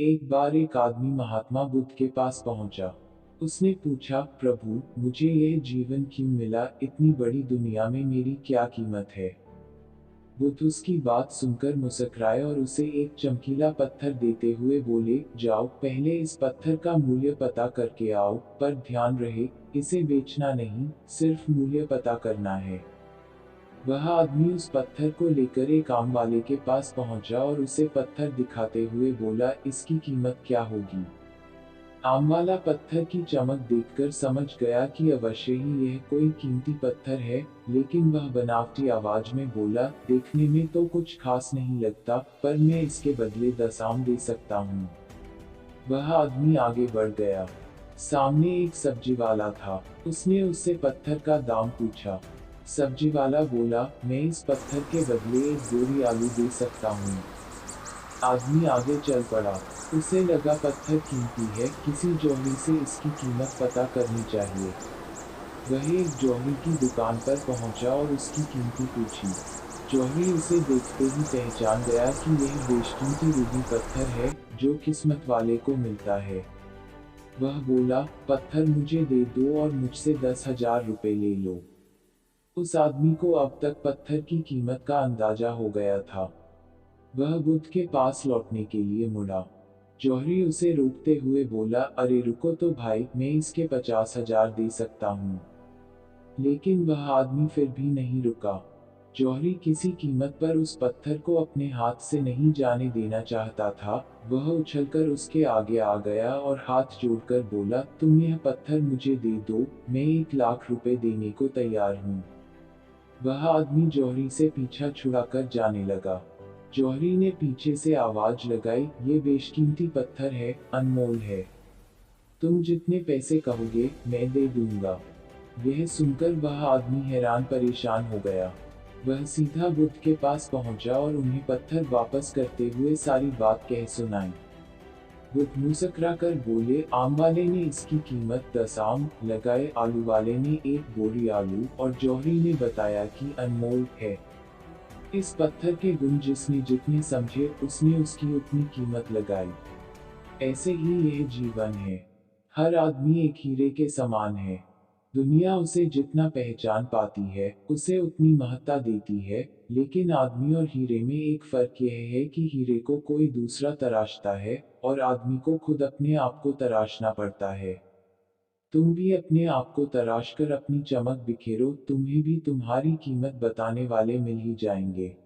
एक बार एक आदमी महात्मा बुद्ध के पास पहुंचा। उसने पूछा, प्रभु, मुझे यह जीवन क्यों मिला, इतनी बड़ी दुनिया में मेरी क्या कीमत है। बुद्ध उसकी बात सुनकर मुस्कुराए और उसे एक चमकीला पत्थर देते हुए बोले, जाओ पहले इस पत्थर का मूल्य पता करके आओ, पर ध्यान रहे, इसे बेचना नहीं, सिर्फ मूल्य पता करना है। वह आदमी उस पत्थर को लेकर एक आम वाले के पास पहुंचा और उसे पत्थर दिखाते हुए बोला, इसकी कीमत क्या होगी। आम वाला पत्थर की चमक देखकर समझ गया कि अवश्य ही यह कोई कीमती पत्थर है, लेकिन वह बनावटी आवाज में बोला, देखने में तो कुछ खास नहीं लगता, पर मैं इसके बदले 10 आम दे सकता हूँ। वह आदमी आगे बढ़ गया। सामने एक सब्जी वाला था। उसने उससे पत्थर का दाम पूछा। सब्जी वाला बोला, मैं इस पत्थर के बदले एक बोरी आलू दे सकता हूँ। आदमी आगे चल पड़ा। उसे लगा पत्थर कीमती है, किसी जौहरी से इसकी कीमत पता करनी चाहिए। वह एक जौहरी की दुकान पर पहुंचा और उसकी कीमती पूछी। जौहरी उसे देखते ही पहचान गया कि यह बेशकीमती रूबी पत्थर है, जो किस्मत वाले को मिलता है। वह बोला, पत्थर मुझे दे दो और मुझसे 10,000 रुपए ले लो। उस आदमी को अब तक पत्थर की कीमत का अंदाजा हो गया था। वह बुद्ध के पास लौटने के लिए मुड़ा। जौहरी उसे रोकते हुए बोला, अरे रुको तो भाई, मैं इसके 50,000 दे सकता हूँ। लेकिन वह आदमी फिर भी नहीं रुका। जौहरी किसी कीमत पर उस पत्थर को अपने हाथ से नहीं जाने देना चाहता था। वह उछलकर उसके आगे आ गया और हाथ जोड़कर बोला, तुम यह पत्थर मुझे दे दो, मैं 1,00,000 रुपए देने को तैयार हूँ। वह आदमी जौहरी से पीछा छुड़ाकर जाने लगा। जौहरी ने पीछे से आवाज लगाई, ये बेशकीमती पत्थर है, अनमोल है। तुम जितने पैसे कहोगे, मैं दे दूंगा। यह सुनकर वह आदमी हैरान परेशान हो गया। वह सीधा बुद्ध के पास पहुंचा और उन्हें पत्थर वापस करते हुए सारी बात कह सुनाई। बुद्ध मुस्कुरा कर बोले, आम वाले ने इसकी कीमत 10 आम लगाए, आलू वाले ने एक बोरी आलू, और जौहरी ने बताया कि अनमोल है। इस पत्थर के गुण जिसने जितने समझे, उसने उसकी उतनी कीमत लगाई। ऐसे ही यह जीवन है। हर आदमी एक हीरे के समान है। दुनिया उसे जितना पहचान पाती है, उसे उतनी महत्ता देती है, लेकिन आदमी और हीरे में एक फर्क यह है कि हीरे को कोई दूसरा तराशता है, और आदमी को खुद अपने आप को तराशना पड़ता है। तुम भी अपने आप को तराश कर अपनी चमक बिखेरो, तुम्हें भी तुम्हारी कीमत बताने वाले मिल ही जाएंगे।